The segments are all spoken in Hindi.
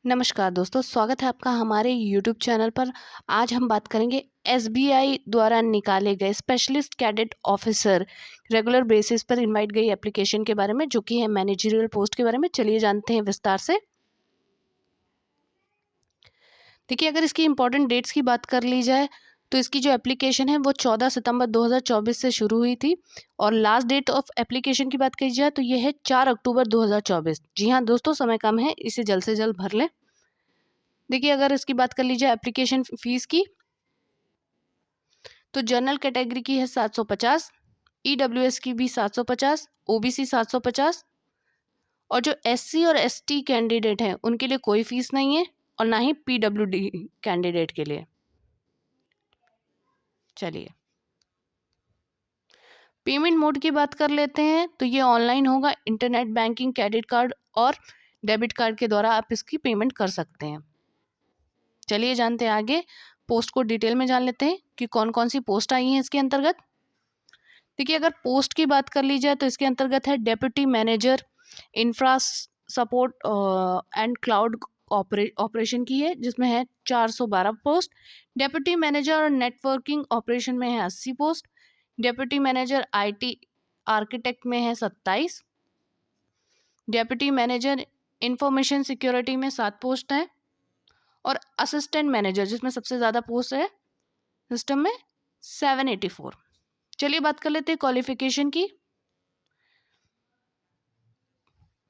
नमस्कार दोस्तों, स्वागत है आपका हमारे यूट्यूब चैनल पर। आज हम बात करेंगे एसबीआई द्वारा निकाले गए specialist cadet officer regular basis पर इनवाइट गई एप्लीकेशन के बारे में, जो कि है मैनेजरियल पोस्ट के बारे में। चलिए जानते हैं विस्तार से। देखिए, अगर इसकी इंपॉर्टेंट डेट्स की बात कर ली जाए तो इसकी जो एप्लीकेशन है वो 14 सितंबर 2024 से शुरू हुई थी और लास्ट डेट ऑफ एप्लीकेशन की बात की जाए तो ये है 4 अक्टूबर 2024। जी हाँ दोस्तों, समय कम है, इसे जल्द से जल्द भर लें। देखिए, अगर इसकी बात कर ली जाए एप्लीकेशन फीस की, तो जनरल कैटेगरी की है 750, ईडब्ल्यूएस की भी 750, ओबीसी 750 और जो एससी और एसटी कैंडिडेट हैं उनके लिए कोई फीस नहीं है और ना ही पीडब्ल्यूडी कैंडिडेट के लिए। चलिए, पेमेंट मोड की बात कर लेते हैं तो ये ऑनलाइन होगा। इंटरनेट बैंकिंग, क्रेडिट कार्ड और डेबिट कार्ड के द्वारा आप इसकी पेमेंट कर सकते हैं। चलिए जानते हैं आगे, पोस्ट को डिटेल में जान लेते हैं कि कौन कौन सी पोस्ट आई हैं इसके अंतर्गत। देखिए, अगर पोस्ट की बात कर ली जाए तो इसके अंतर्गत है deputy manager infra support and cloud operation की है, जिसमें है 412 पोस्ट। डेप्यूटी मैनेजर और नेटवर्किंग ऑपरेशन में है 80 post. Deputy manager IT architect में है 27। डेप्यूटी मैनेजर इंफॉर्मेशन सिक्योरिटी में 7 पोस्ट हैं और असिस्टेंट मैनेजर, जिसमें सबसे ज़्यादा पोस्ट है सिस्टम में, 784। चलिए बात कर लेते हैं क्वालिफिकेशन की।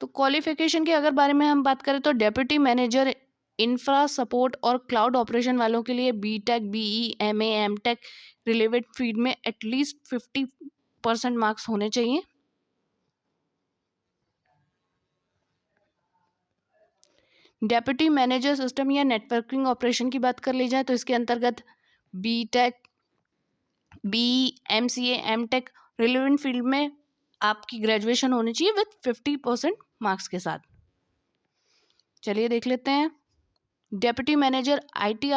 तो क्वालिफिकेशन के अगर बारे में हम बात करें तो डेप्यूटी मैनेजर इंफ्रा सपोर्ट और क्लाउड ऑपरेशन वालों के लिए BTech, BE, MA, MTech relevant field में एटलीस्ट 50% मार्क्स होने चाहिए। डेप्यूटी मैनेजर सिस्टम या नेटवर्किंग ऑपरेशन की बात कर ली जाए तो इसके अंतर्गत BTech, BE, MCA, MTech relevant field में आपकी ग्रेजुएशन होनी चाहिए विथ 50% मार्क्स के साथ। चलिए देख लेते हैं। डेप्यूटी मैनेजर आईटी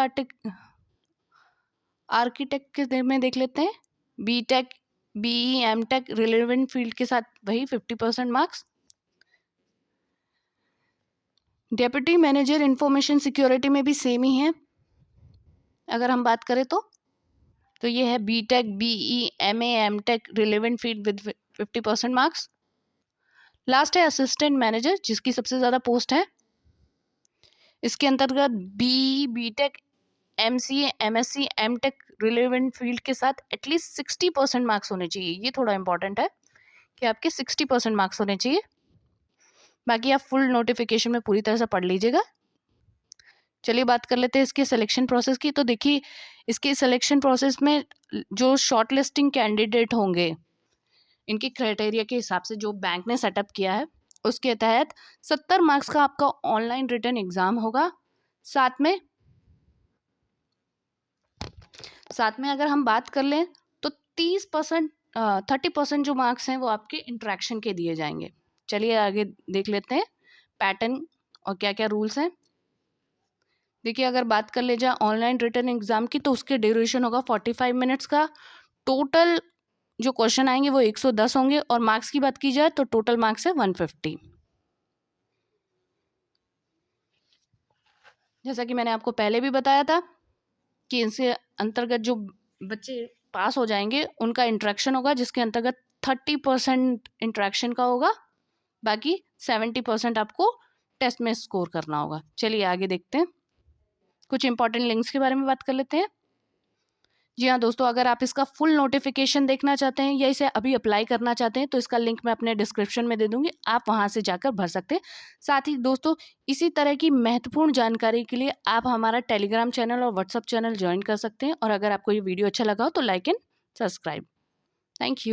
आर्किटेक्ट के में देख लेते हैं। BTech, BE, MTech relevant field के साथ वही 50% marks. Deputy manager information security में भी सेम ही है अगर हम बात करें तो ये है BTech, BE, MA, MTech relevant field with 50% marks. Last है असिस्टेंट मैनेजर, जिसकी सबसे ज़्यादा पोस्ट है। इसके अंतर्गत BE, BTech, MCA, MSc, MTech relevant field के साथ एटलीस्ट 60% मार्क्स होने चाहिए। ये थोड़ा इंपॉर्टेंट है कि आपके 60% मार्क्स होने चाहिए। बाकी आप फुल नोटिफिकेशन में पूरी तरह से पढ़ लीजिएगा। चलिए बात कर लेते हैं इसके सिलेक्शन प्रोसेस की। तो देखिए, इसके सिलेक्शन प्रोसेस में जो शॉर्ट लिस्टिंग कैंडिडेट होंगे, इनके क्राइटेरिया के हिसाब से जो बैंक ने सेटअप किया है उसके तहत 70 मार्क्स का आपका ऑनलाइन रिटन एग्जाम होगा। साथ में अगर हम बात कर लें तो 30% जो मार्क्स हैं वो आपके इंटरेक्शन के दिए जाएंगे। चलिए आगे देख लेते हैं पैटर्न और क्या क्या रूल्स हैं। देखिए, अगर बात कर ले जाए ऑनलाइन रिटन एग्जाम की तो उसके ड्यूरेशन होगा 45 मिनट्स का। टोटल जो क्वेश्चन आएंगे वो 110 होंगे और मार्क्स की बात की जाए तो टोटल मार्क्स है 150। जैसा कि मैंने आपको पहले भी बताया था कि इनसे अंतर्गत जो बच्चे पास हो जाएंगे उनका इंटरेक्शन होगा, जिसके अंतर्गत 30% इंटरेक्शन का होगा, बाकी 70% आपको टेस्ट में स्कोर करना होगा। चलिए आगे देखते हैं, कुछ इंपॉर्टेंट लिंक्स के बारे में बात कर लेते हैं। जी हाँ दोस्तों, अगर आप इसका फुल नोटिफिकेशन देखना चाहते हैं या इसे अभी अप्लाई करना चाहते हैं तो इसका लिंक मैं अपने डिस्क्रिप्शन में दे दूंगी, आप वहां से जाकर भर सकते हैं। साथ ही दोस्तों, इसी तरह की महत्वपूर्ण जानकारी के लिए आप हमारा टेलीग्राम चैनल और व्हाट्सअप चैनल ज्वाइन कर सकते हैं। और अगर आपको ये वीडियो अच्छा लगा हो तो like and subscribe. Thank you.